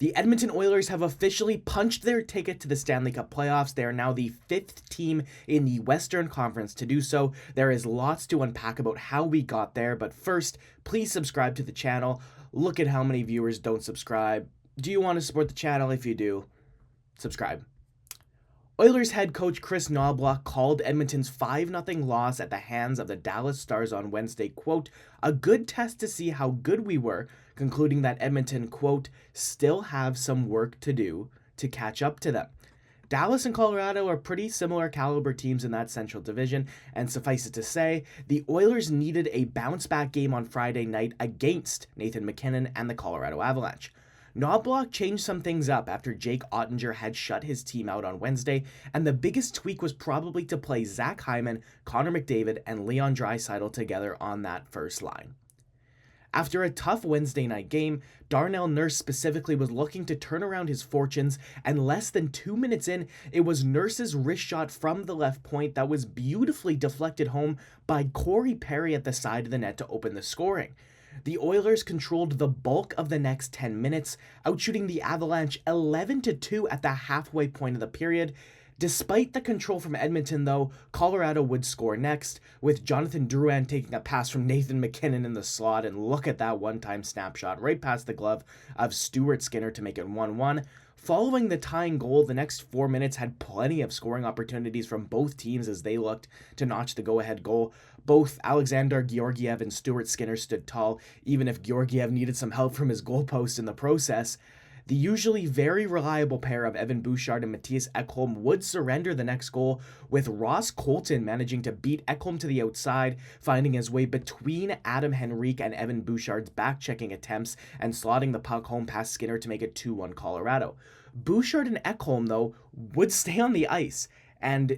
The Edmonton Oilers have officially punched their ticket to the Stanley Cup playoffs. They are now the 5th team in the Western Conference to do so. There is lots to unpack about how we got there, but first, please subscribe to the channel. Look at how many viewers don't subscribe. Do you want to support the channel? If you do, subscribe. Oilers head coach Kris Knoblauch called Edmonton's 5-0 loss at the hands of the Dallas Stars on Wednesday, quote, a good test to see how good we were, concluding that Edmonton, quote, still have some work to do to catch up to them. Dallas and Colorado are pretty similar caliber teams in that Central Division, and suffice it to say, the Oilers needed a bounce-back game on Friday night against Nathan MacKinnon and the Colorado Avalanche. Knoblauch changed some things up after Jake Oettinger had shut his team out on Wednesday, and the biggest tweak was probably to play Zach Hyman, Connor McDavid, and Leon Draisaitl together on that first line. After a tough Wednesday night game, Darnell Nurse specifically was looking to turn around his fortunes, and less than 2 minutes in, it was Nurse's wrist shot from the left point that was beautifully deflected home by Corey Perry at the side of the net to open the scoring. The Oilers controlled the bulk of the next 10 minutes, outshooting the Avalanche 11-2 at the halfway point of the period. Despite the control from Edmonton, though, Colorado would score next, with Jonathan Drouin taking a pass from Nathan MacKinnon in the slot, and look at that one-time snapshot right past the glove of Stuart Skinner to make it 1-1. Following the tying goal, the next 4 minutes had plenty of scoring opportunities from both teams as they looked to notch the go-ahead goal. Both Alexander Georgiev and Stuart Skinner stood tall, even if Georgiev needed some help from his goalpost in the process. The usually very reliable pair of Evan Bouchard and Mattias Ekholm would surrender the next goal, with Ross Colton managing to beat Ekholm to the outside, finding his way between Adam Henrique and Evan Bouchard's back-checking attempts and slotting the puck home past Skinner to make it 2-1 Colorado. Bouchard and Ekholm, though, would stay on the ice, and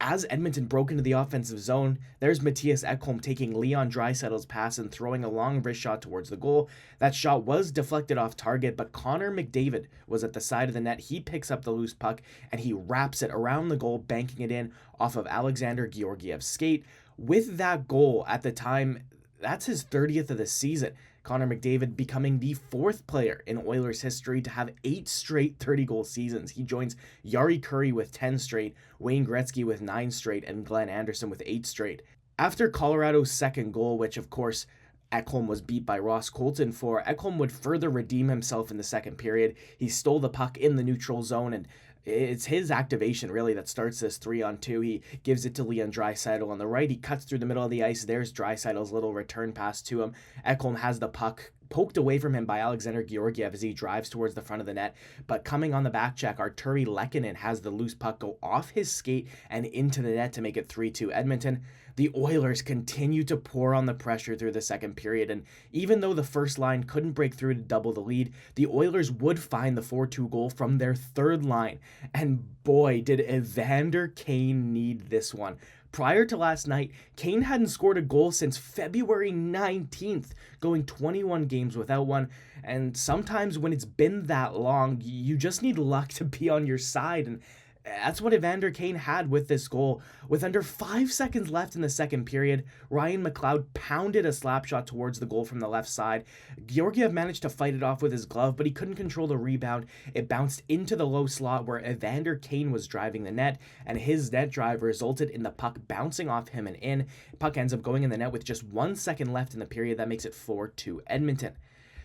as Edmonton broke into the offensive zone, there's Mattias Ekholm taking Leon Draisaitl's pass and throwing a long wrist shot towards the goal. That shot was deflected off target, but Connor McDavid was at the side of the net. He picks up the loose puck and he wraps it around the goal, banking it in off of Alexander Georgiev's skate. With that goal at the time, that's his 30th of the season. Connor McDavid becoming the 4th player in Oilers history to have 8 straight 30-goal seasons. He joins Yari Curry with 10 straight, Wayne Gretzky with 9 straight, and Glenn Anderson with 8 straight. After Colorado's second goal, which of course Ekholm was beat by Ross Colton for, Ekholm would further redeem himself in the second period. He stole the puck in the neutral zone, and it's his activation really that starts this 3-on-2. He gives it to Leon Draisaitl on the right. He cuts through the middle of the ice. There's Draisaitl's little return pass to him. Ekholm has the puck poked away from him by Alexander Georgiev as he drives towards the front of the net. But coming on the back check, Arturi Lehkonen has the loose puck go off his skate and into the net to make it 3-2 Edmonton. The Oilers continue to pour on the pressure through the second period, and even though the first line couldn't break through to double the lead, the Oilers would find the 4-2 goal from their third line, and boy, did Evander Kane need this one. Prior to last night, Kane hadn't scored a goal since February 19th, going 21 games without one, and sometimes when it's been that long, you just need luck to be on your side, and that's what Evander Kane had with this goal. With under 5 seconds left in the second period, Ryan McLeod pounded a slap shot towards the goal from the left side. Georgiev managed to fight it off with his glove, but he couldn't control the rebound. It bounced into the low slot where Evander Kane was driving the net, and his net drive resulted in the puck bouncing off him and in. Puck ends up going in the net with just 1 second left in the period. That makes it 4-2 Edmonton.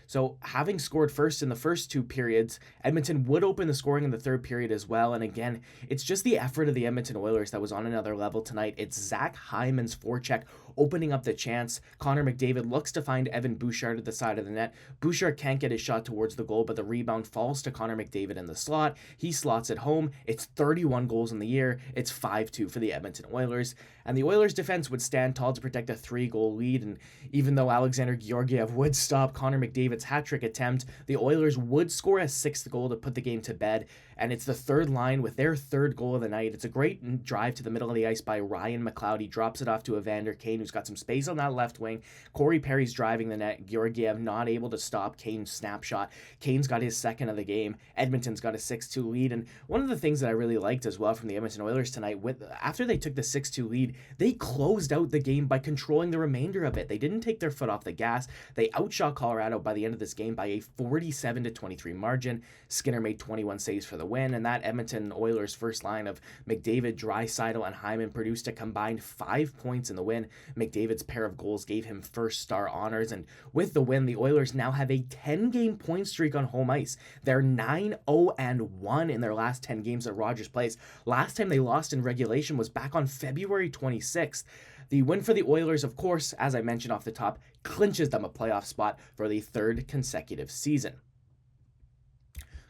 So having scored first in the first 2 periods, Edmonton would open the scoring in the third period as well. And again, it's just the effort of the Edmonton Oilers that was on another level tonight. It's Zach Hyman's forecheck opening up the chance. Connor McDavid looks to find Evan Bouchard at the side of the net. Bouchard can't get his shot towards the goal, but the rebound falls to Connor McDavid in the slot. He slots it home. It's 31 goals in the year. It's 5-2 for the Edmonton Oilers. And the Oilers defense would stand tall to protect a 3-goal lead. And even though Alexander Georgiev would stop Connor McDavid's hat-trick attempt, the Oilers would score a 6th goal to put the game to bed. And it's the third line with their 3rd goal of the night. It's a great drive to the middle of the ice by Ryan McLeod. He drops it off to Evander Kane, who's got some space on that left wing. Corey Perry's driving the net. Georgiev not able to stop Kane's snapshot. Kane's got his 2nd of the game. Edmonton's got a 6-2 lead. And one of the things that I really liked as well from the Edmonton Oilers tonight, after they took the 6-2 lead, they closed out the game by controlling the remainder of it. They didn't take their foot off the gas. They outshot Colorado by the end of this game by a 47-23 margin. Skinner made 21 saves for the win, and that Edmonton Oilers first line of McDavid, Draisaitl, and Hyman produced a combined 5 points in the win. McDavid's pair of goals gave him first star honors, and with the win, the Oilers now have a 10-game point streak on home ice. They're 9-0-1 in their last 10 games at Rogers Place. Last time they lost in regulation was back on February 26th. The win for the Oilers, of course, as I mentioned off the top, clinches them a playoff spot for the third consecutive season.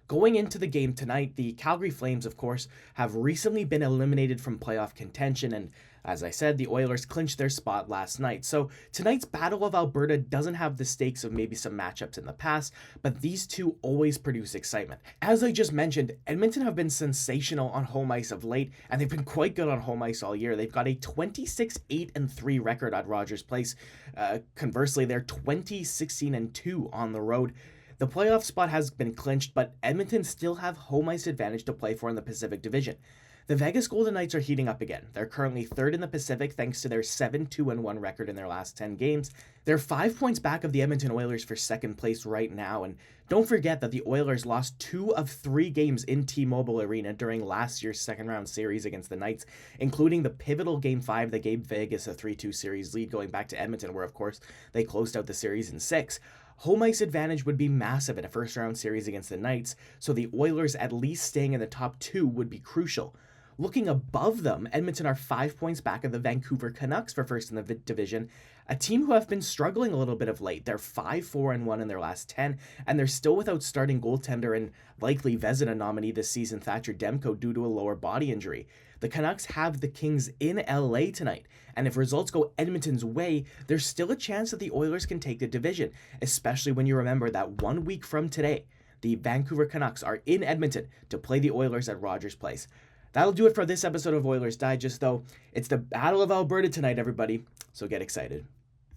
Going into the game tonight, the Calgary Flames, of course, have recently been eliminated from playoff contention, and as I said, the Oilers clinched their spot last night. So tonight's Battle of Alberta doesn't have the stakes of maybe some matchups in the past, but these two always produce excitement. As I just mentioned, Edmonton have been sensational on home ice of late, and they've been quite good on home ice all year. They've got a 26-8-3 record at Rogers Place. Conversely, they're 20-16-2 on the road. The playoff spot has been clinched, but Edmonton still have home ice advantage to play for in the Pacific Division. The Vegas Golden Knights are heating up again. They're currently third in the Pacific thanks to their 7-2-1 record in their last 10 games. They're 5 points back of the Edmonton Oilers for second place right now, and don't forget that the Oilers lost 2 of 3 games in T-Mobile Arena during last year's second-round series against the Knights, including the pivotal Game 5 that gave Vegas a 3-2 series lead going back to Edmonton, where, of course, they closed out the series in 6. Home ice advantage would be massive in a first-round series against the Knights, so the Oilers at least staying in the top 2 would be crucial. Looking above them, Edmonton are 5 points back of the Vancouver Canucks for first in the division, a team who have been struggling a little bit of late. They're 5-4-1 in their last 10, and they're still without starting goaltender and likely Vezina nominee this season, Thatcher Demko, due to a lower body injury. The Canucks have the Kings in LA tonight, and if results go Edmonton's way, there's still a chance that the Oilers can take the division, especially when you remember that 1 week from today, the Vancouver Canucks are in Edmonton to play the Oilers at Rogers Place. That'll do it for this episode of Oilers Digest, though. It's the Battle of Alberta tonight, everybody, so get excited.